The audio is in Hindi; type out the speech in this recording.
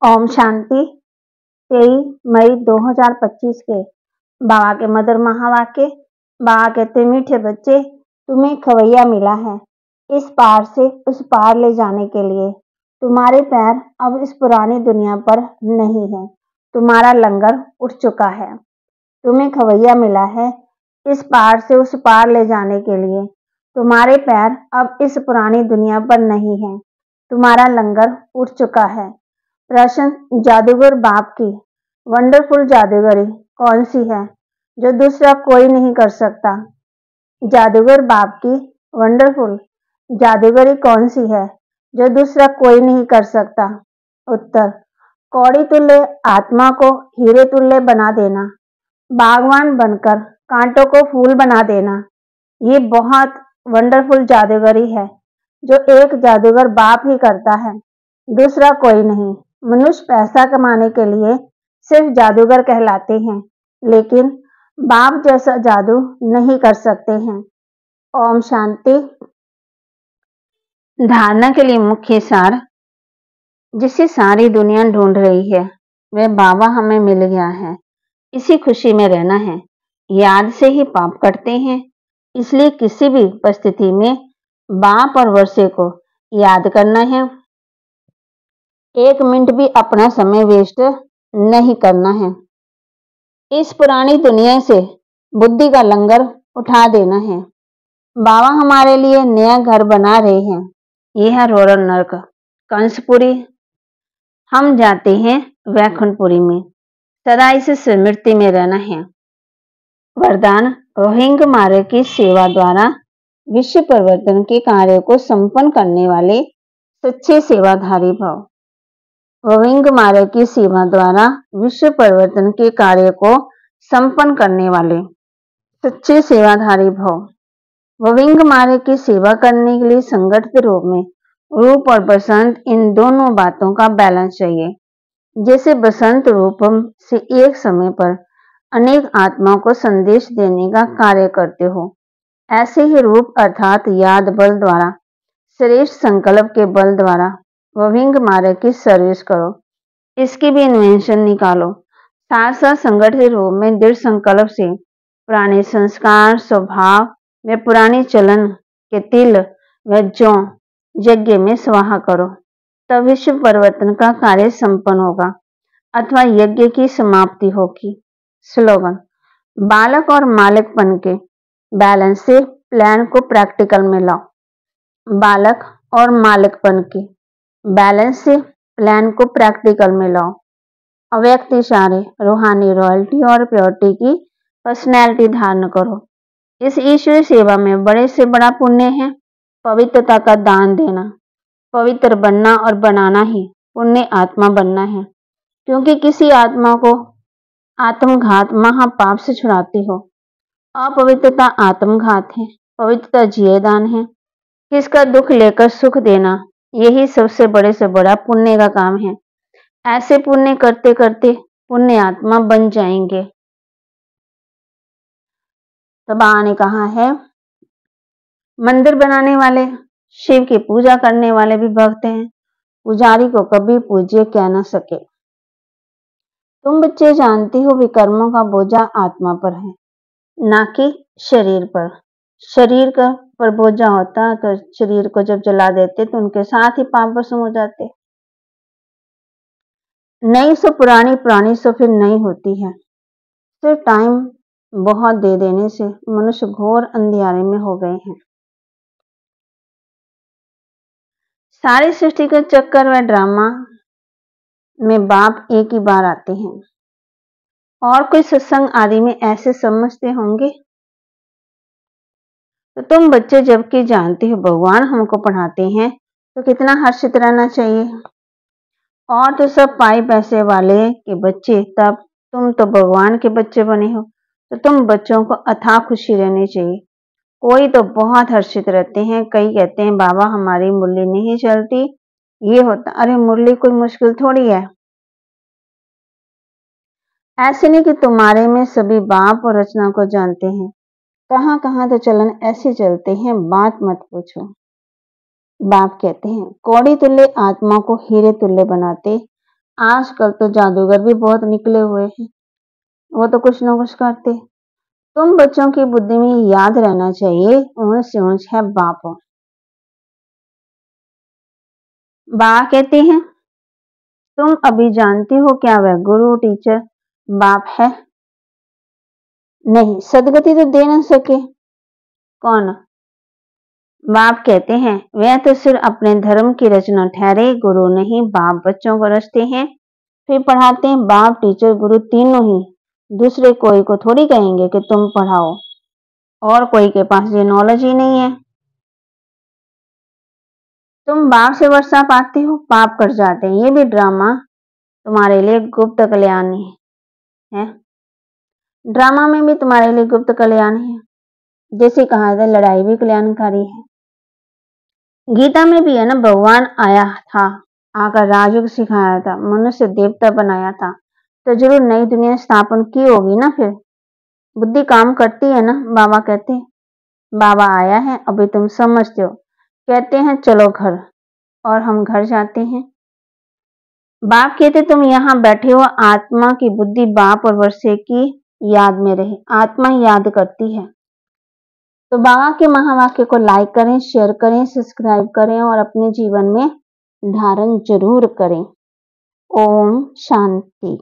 ओम शांति। 23 मई 2025 के बाबा के मधुर महावाक्य। बाबा कहते मीठे बच्चे, तुम्हें खवैया मिला है इस पार से उस पार ले जाने के लिए। तुम्हारे पैर अब इस पुरानी दुनिया पर नहीं है। तुम्हारा लंगर उठ चुका है। तुम्हें खवैया मिला है इस पार से उस पार ले जाने के लिए। तुम्हारे पैर अब इस पुरानी दुनिया पर नहीं है। तुम्हारा लंगर उठ चुका है। प्रश्न, जादूगर बाप की वंडरफुल जादूगरी कौन सी है जो दूसरा कोई नहीं कर सकता? जादूगर बाप की वंडरफुल जादूगरी कौन सी है जो दूसरा कोई नहीं कर सकता? उत्तर, कौड़ी तुल्य आत्मा को हीरे तुल्य बना देना, बागवान बनकर कांटों को फूल बना देना। ये बहुत वंडरफुल जादूगरी है जो एक जादूगर बाप ही करता है, दूसरा कोई नहीं। मनुष्य पैसा कमाने के लिए सिर्फ जादूगर कहलाते हैं, लेकिन बाप जैसा जादू नहीं कर सकते हैं। ओम शांति। धारणा के लिए मुख्य सार, जिसे सारी दुनिया ढूंढ रही है वह बाबा हमें मिल गया है। इसी खुशी में रहना है। याद से ही पाप कटते हैं, इसलिए किसी भी परिस्थिति में बाप और वर्षे को याद करना है। 1 मिनट भी अपना समय वेस्ट नहीं करना है। इस पुरानी दुनिया से बुद्धि का लंगर उठा देना है। बाबा हमारे लिए नया घर बना रहे हैं। यह है रोरन नरक कंसपुरी। हम जाते हैं वैकुंठपुरी में। सदा इस स्मृति में रहना है। वरदान, रोहिंग मार्ग की सेवा द्वारा विश्व परिवर्तन के कार्य को संपन्न करने वाले सच्चे सेवाधारी भव। रोहिंग मार्ग की सेवा द्वारा विश्व परिवर्तन के कार्य को संपन्न करने वाले सच्चे सेवाधारी भव। रोहिंग मार्ग की सेवा करने के लिए संगठित रूप में रूप और बसंत, इन दोनों बातों का बैलेंस चाहिए। जैसे बसंत रूप से एक समय पर अनेक आत्माओं को संदेश देने का कार्य करते हो, ऐसे ही रूप अर्थात याद बल द्वारा, श्रेष्ठ संकल्प के बल द्वारा रोहिंग मार्ग की सर्विस करो। इसकी भी इन्वेंशन निकालो। साथ साथ संगठित रूप में दृढ़ संकल्प से पुराने संस्कार, स्वभाव व पुरानी चलन के तिल व जौ यज्ञ में स्वाहा करो। तब विश्व परिवर्तन का कार्य संपन्न होगा अथवा यज्ञ की समाप्ति होगी। स्लोगन, बालक और मालिकपन के बैलेंस से प्लान को प्रैक्टिकल में लाओ। बालक और मालिकपन के बैलेंस से प्लान को प्रैक्टिकल में लाओ। अव्यक्त इशारे, रूहानी रॉयल्टी और प्योरिटी की पर्सनैलिटी धारण करो। इस ईश्वरीय सेवा में बड़े से बड़ा पुण्य है पवित्रता का दान देना। पवित्र बनना और बनाना ही पुण्य आत्मा बनना है, क्योंकि किसी आत्मा को आत्मघात महापाप से छुड़ाती हो। अपवित्रता आत्मघात है, पवित्रता जियेदान है। किसका दुख लेकर सुख देना, यही सबसे बड़े से बड़ा पुण्य का काम है। ऐसे पुण्य करते करते पुण्य आत्मा बन जाएंगे। तो बाबा ने कहा है, मंदिर बनाने वाले, शिव की पूजा करने वाले भी भक्त हैं। पुजारी को कभी पूज्य कह न सके। तुम बच्चे जानती हो विकर्मों का बोझा आत्मा पर है, ना कि शरीर पर। शरीर का पर बोझा होता तो शरीर को जब जला देते तो उनके साथ ही पाप भस्म हो जाते। नई सो पुरानी, पुरानी सो फिर नई होती है। सिर्फ टाइम बहुत दे देने से मनुष्य घोर अंधियारे में हो गए हैं। सारी सृष्टि का चक्कर व ड्रामा में बाप एक ही बार आते हैं। और कोई सत्संग आदि में ऐसे समझते होंगे। तो तुम बच्चे जबकि जानते हो भगवान हमको पढ़ाते हैं, तो कितना हर्षित रहना चाहिए। और तो सब पाई पैसे वाले के बच्चे, तब तुम तो भगवान के बच्चे बने हो, तो तुम बच्चों को अथाह खुशी रहनी चाहिए। कोई तो बहुत हर्षित रहते हैं, कई कहते हैं बाबा हमारी मुरली नहीं चलती, ये होता। अरे मुरली कोई मुश्किल थोड़ी है। ऐसे नहीं कि तुम्हारे में सभी बाप और रचना को जानते हैं। कहां कहां तो चलन ऐसे चलते हैं, बात मत पूछो। बाप कहते हैं, कौड़ी तुल्य आत्मा को हीरे तुल्य बनाते, आजकल तो जादूगर भी बहुत निकले हुए हैं, वो तो कुछ ना कुछ करते। तुम बच्चों की बुद्धि में याद रहना चाहिए, ऊंच ऊंच है बाप। बा कहते हैं, तुम अभी जानती हो क्या वह गुरु टीचर बाप है? नहीं, सदगति तो दे न सके। कौन? बाप कहते हैं, वह तो सिर्फ अपने धर्म की रचना ठहरे, गुरु नहीं। बाप बच्चों को रचते हैं, फिर पढ़ाते हैं। बाप टीचर गुरु तीनों ही दूसरे कोई को थोड़ी कहेंगे कि तुम पढ़ाओ, और कोई के पास ये नॉलेज ही नहीं है। तुम बाप से वर्षा पाते हो, पाप कट जाते हैं। ये भी ड्रामा तुम्हारे लिए गुप्त कल्याण है। ड्रामा में भी तुम्हारे लिए गुप्त कल्याण है। जैसे कहा था, लड़ाई भी कल्याणकारी है। गीता में भी है ना, भगवान आया था, आकर राजयोग सिखाया था, मनुष्य देवता बनाया था, तो जरूर नई दुनिया स्थापन की होगी ना। फिर बुद्धि काम करती है ना। बाबा कहते हैं, बाबा आया है, अभी तुम समझते हो। कहते हैं चलो घर, और हम घर जाते हैं। बाप कहते, तुम यहाँ बैठे हो, आत्मा की बुद्धि बाप और वर्षे की याद में रहे। आत्मा याद करती है। तो बाबा के महावाक्य को लाइक करें, शेयर करें, सब्सक्राइब करें और अपने जीवन में धारण जरूर करें। ओम शांति।